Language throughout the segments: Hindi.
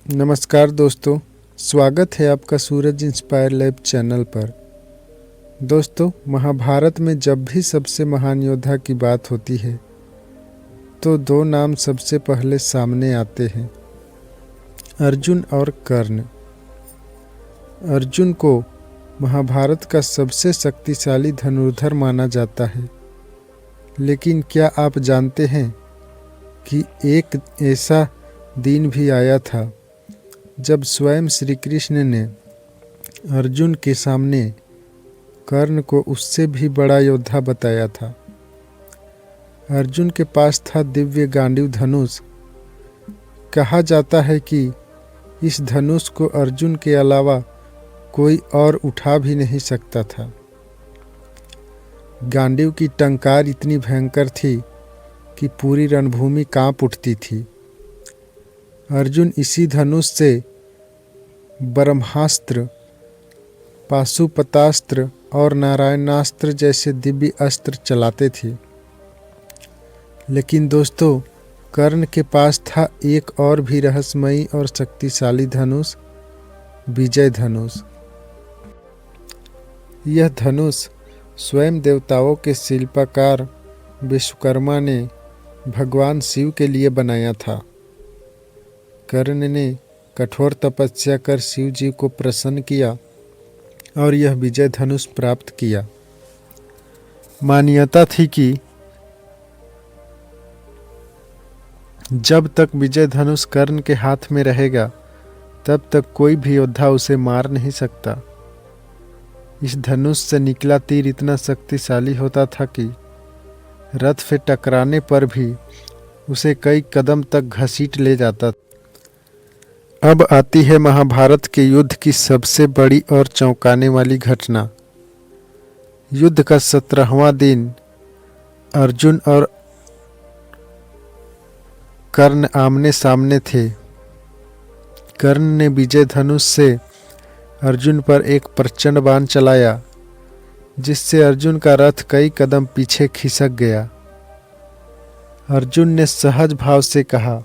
नमस्कार दोस्तों, स्वागत है आपका सूरज इंस्पायर लैब चैनल पर। दोस्तों, महाभारत में जब भी सबसे महान योद्धा की बात होती है तो दो नाम सबसे पहले सामने आते हैं, अर्जुन और कर्ण। अर्जुन को महाभारत का सबसे शक्तिशाली धनुर्धर माना जाता है, लेकिन क्या आप जानते हैं कि एक ऐसा दिन भी आया था जब स्वयं श्री कृष्ण ने अर्जुन के सामने कर्ण को उससे भी बड़ा योद्धा बताया था। अर्जुन के पास था दिव्य गांडीव धनुष। कहा जाता है कि इस धनुष को अर्जुन के अलावा कोई और उठा भी नहीं सकता था। गांडीव की टंकार इतनी भयंकर थी कि पूरी रणभूमि कांप उठती थी। अर्जुन इसी धनुष से ब्रह्मास्त्र, पाशुपतास्त्र और नारायणास्त्र जैसे दिव्य अस्त्र चलाते थे। लेकिन दोस्तों, कर्ण के पास था एक और भी रहस्यमयी और शक्तिशाली धनुष, विजय धनुष। यह धनुष स्वयं देवताओं के शिल्पकार विश्वकर्मा ने भगवान शिव के लिए बनाया था। कर्ण ने कठोर तपस्या कर शिव जी को प्रसन्न किया और यह विजय धनुष प्राप्त किया। मान्यता थी कि जब तक विजय धनुष कर्ण के हाथ में रहेगा तब तक कोई भी योद्धा उसे मार नहीं सकता। इस धनुष से निकला तीर इतना शक्तिशाली होता था कि रथ से टकराने पर भी उसे कई कदम तक घसीट ले जाता। अब आती है महाभारत के युद्ध की सबसे बड़ी और चौंकाने वाली घटना। युद्ध का 17वां दिन अर्जुन और कर्ण आमने सामने थे। कर्ण ने विजय धनुष से अर्जुन पर एक प्रचंड बाण चलाया, जिससे अर्जुन का रथ कई कदम पीछे खिसक गया। अर्जुन ने सहज भाव से कहा,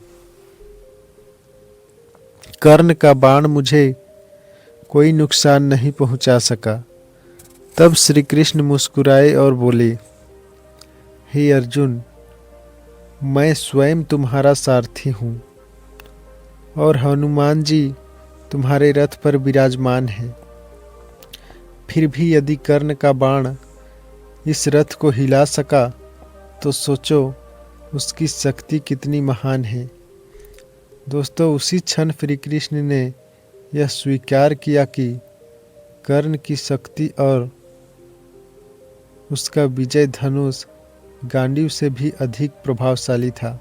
कर्ण का बाण मुझे कोई नुकसान नहीं पहुंचा सका। तब श्री कृष्ण मुस्कुराए और बोले, हे अर्जुन, मैं स्वयं तुम्हारा सारथी हूँ और हनुमान जी तुम्हारे रथ पर विराजमान हैं। फिर भी यदि कर्ण का बाण इस रथ को हिला सका तो सोचो उसकी शक्ति कितनी महान है। दोस्तों, उसी क्षण श्री कृष्ण ने यह स्वीकार किया कि कर्ण की शक्ति और उसका विजय धनुष गांडीव से भी अधिक प्रभावशाली था।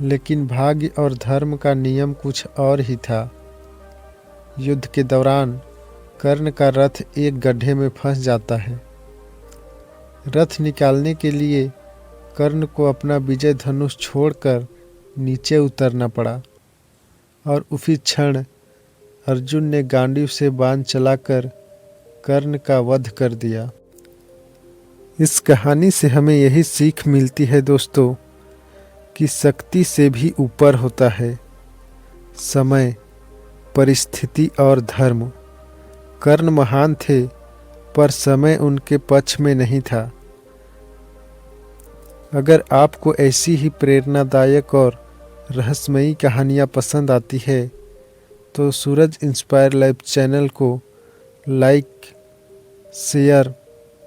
लेकिन भाग्य और धर्म का नियम कुछ और ही था। युद्ध के दौरान कर्ण का रथ एक गड्ढे में फंस जाता है। रथ निकालने के लिए कर्ण को अपना विजय धनुष छोड़कर नीचे उतरना पड़ा और उसी क्षण अर्जुन ने गांडीव से बाण चलाकर कर्ण का वध कर दिया। इस कहानी से हमें यही सीख मिलती है दोस्तों कि शक्ति से भी ऊपर होता है समय, परिस्थिति और धर्म। कर्ण महान थे, पर समय उनके पक्ष में नहीं था। अगर आपको ऐसी ही प्रेरणादायक और रहस्यमयी कहानियाँ पसंद आती है तो सूरज इंस्पायर लाइव चैनल को लाइक, शेयर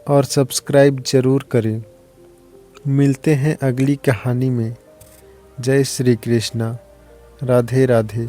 और सब्सक्राइब ज़रूर करें। मिलते हैं अगली कहानी में। जय श्री कृष्णा। राधे राधे।